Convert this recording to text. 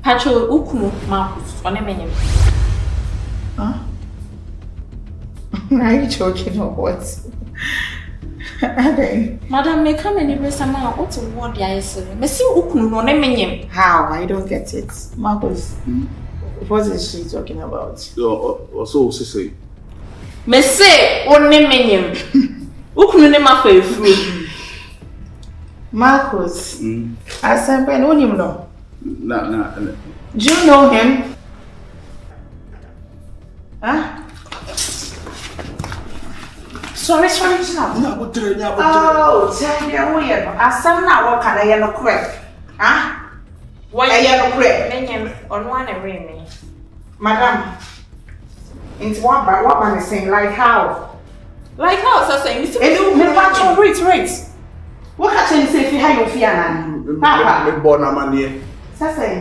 Pacho ukunu Marcus on a menu. Huh? Are you joking or what? Okay. Madam, may come and erase a man. What's a word I say? Messi ukunu on a menu. How? I don't get it. Marcus, what is she talking about? So, say. Messi on a menu. Ukunu ne ma fa Marcus, I said, I know him now. Nah. Do you know him? Huh? Sorry. Oh, tell me away. I said, now what can I hear no correct? Huh? Why I hear no correct. menu on one and ring? Madam, it's what man is saying, like how? Like how I say, Mr. Wait. What can you say if you have your fear? Me born a man here. Sasa